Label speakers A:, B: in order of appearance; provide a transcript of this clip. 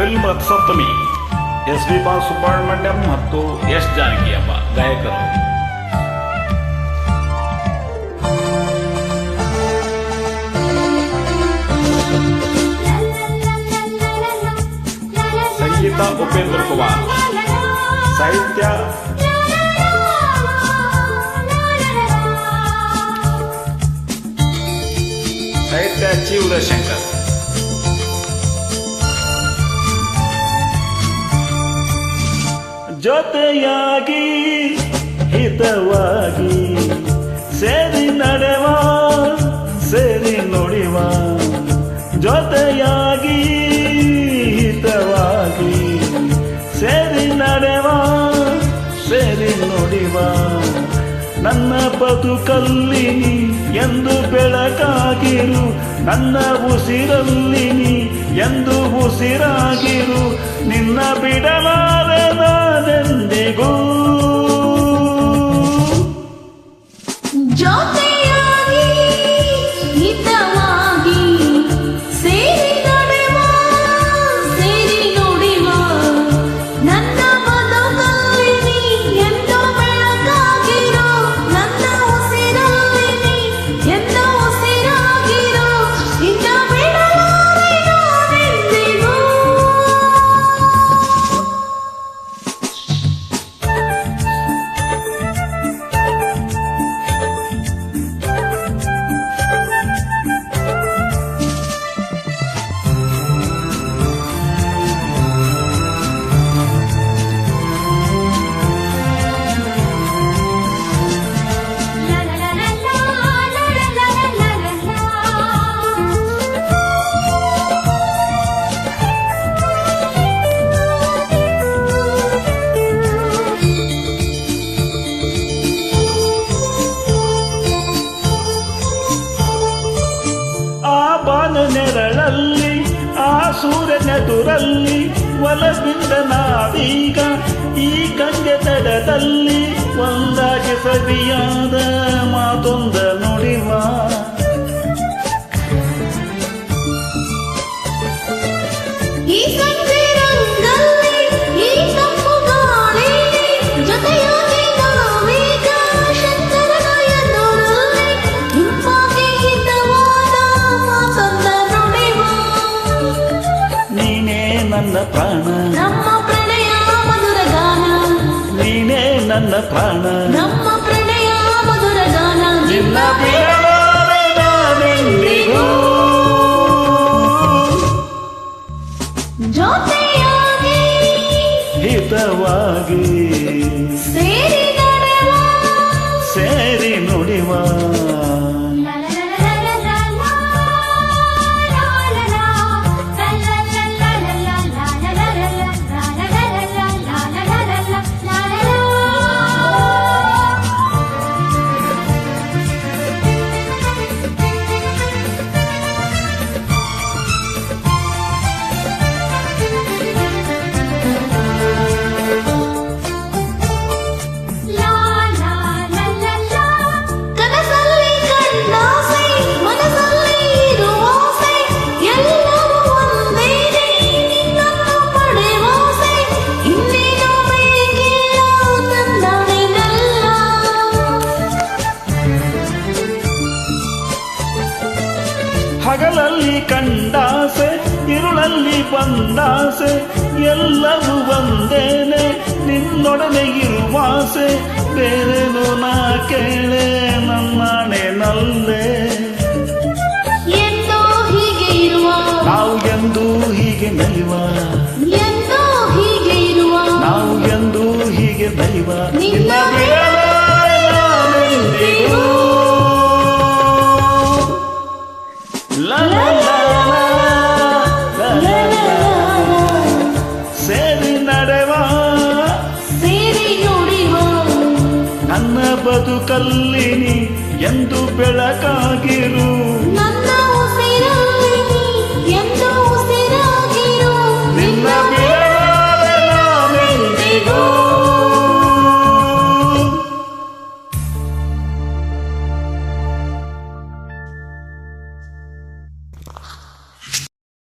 A: Film Rathasaptami S B Balasubrahmanyam ಮತ್ತು S Janaki ಅಮ್ಮ ಗಾಯಕರು. ಸಂಗೀತ ಉಪೇಂದ್ರ ಕುಮಾರ್, ಸಾಹಿತ್ಯ ಚಿ ಉದಯಶಂಕರ್. ಜೊತೆಯಾಗಿ ಹಿತವಾಗಿ ಸೇರಿ ನಡೆವ, ಸೇರಿ ನುಡಿವ, ಜೊತೆಯಾಗಿ ಹಿತವಾಗಿ ಸೇರಿ ನಡೆವ, ಸೇರಿ ನುಡಿವ, ನನ್ನ ಬದುಕಲ್ಲಿ ನೀ ಎಂದು ಬೆಳಕಾಗಿರು, ನನ್ನ ಉಸಿರಲ್ಲಿ ನೀ ಎಂದು ಉಸಿರಾಗಿರು, ನಿನ್ನ ಬಿಡಲಾರೆ ನಾನೆಂದಿಗೂ.
B: ಜೊತೆಯಾಗಿ ಹಿತವಾಗಿ ಸೇರಿ ನಡೆವ, ಸೇರಿ ನುಡಿವ, ನನ್ನ ಬದುಕಲ್ಲಿ ನೀ ಎಂದು ಬೆಳಕಾಗಿರು, ನನ್ನ ಉಸಿರಲ್ಲಿ ನೀ ಎಂದು ಉಸಿರಾಗಿರು, ನಿನ್ನ ಬಿಡಲಾರೆ ನಾನೆಂದಿಗೂ.
A: ನೆರಳಲ್ಲಿ ಆ ಸೂರ್ಯನೆದುರಲ್ಲಿ ಒಲವಿಂದ ನಾವೀಗ ಈ ಗಂಗೆ ತಡದಲ್ಲಿ ಒಂದಾಗಿ ಸವಿಯಾದ ಮಾತೊಂದ ನುಡಿವ.
B: ಈ ಸಂಜೆ ರಂಗಲ್ಲಿ ಈ ಕಪ್ಪು ಗಾಳಿ ಜೊತೆಯಾಗಿ ನಾವೀಗ ಶಂಕರನ ಎದುರಲ್ಲಿ ಇಂಪಾಗಿ ಹಿತವಾದ ಮಾತೊಂದ ನುಡಿವ.
A: ನೀನೇ ನನ್ನ ಪ್ರಾಣ,
B: ನಮ್ಮ ಪ್ರಣಯ ಮಧುರ ಗಾನ,
A: ನೀನೇ ನನ್ನ ಪ್ರಾಣ,
B: ನಮ್ಮ ಪ್ರಣಯ ಮಧುರ ಗಾನ,
A: ನಿನ್ನ ಬಿಡಲಾರೆ ನಾನೆಂದಿಗೂ.
B: ಜೊತೆಯಾಗಿ
A: ಹಿತವಾಗಿ
B: ಸೇರಿ ನಡೆವ,
A: ಸೇರಿ ನುಡಿವ,
B: ಕನಸಲ್ಲಿ ಕಂಡಾಸೆ ಮನಸ್ಸಲ್ಲಿ ಇರುವಾಸೆ ಎಲ್ಲವೂ ಒಂದೇನೆ ನಿನ್ನನ್ನು ಪಡೆವಾಸೆ, ಇನ್ನೇನು ಬೇಕಿಲ್ಲ ತಂದನೆಲ್ಲ.
A: ಹಗಲಲ್ಲಿ ಕಂಡಾಸೆ ಇರುಳಲ್ಲಿ ಬಂದಾಸೆ ಎಲ್ಲವೂ ಒಂದೇನೆ ನಿನ್ನೊಡನೆ ಇರುವಾಸೆ, ಬೇರೇನು ನಾ ಕೇಳೆ ನನ್ನಾಣೆ ನಲ್ಲೇ.
B: ಎಂದೋ ಹೀಗೆ ಇರುವ,
A: ನಾವು ಎಂದು ಹೀಗೆ ನಲಿವ,
B: ಎಂದೋ ಹೀಗೆ ಇರುವ,
A: ನಾವು ಎಂದು ಹೀಗೆ ನಲಿವ,
B: ನಿನ್ನ
A: ಬಿಡಲಾರೆ ನಾನೆಂದಿಗೂ. ಲಾ ಲಾ ಲಾ ಲಾ ಲಾ ಲಾ. ಸೇರಿ ನಡೆವ,
B: ಸೇರಿ ನುಡಿವ,
A: ನನ್ನ ಬದುಕಲ್ಲಿ ನೀ ಎಂದು ಬೆಳಕಾಗಿರು,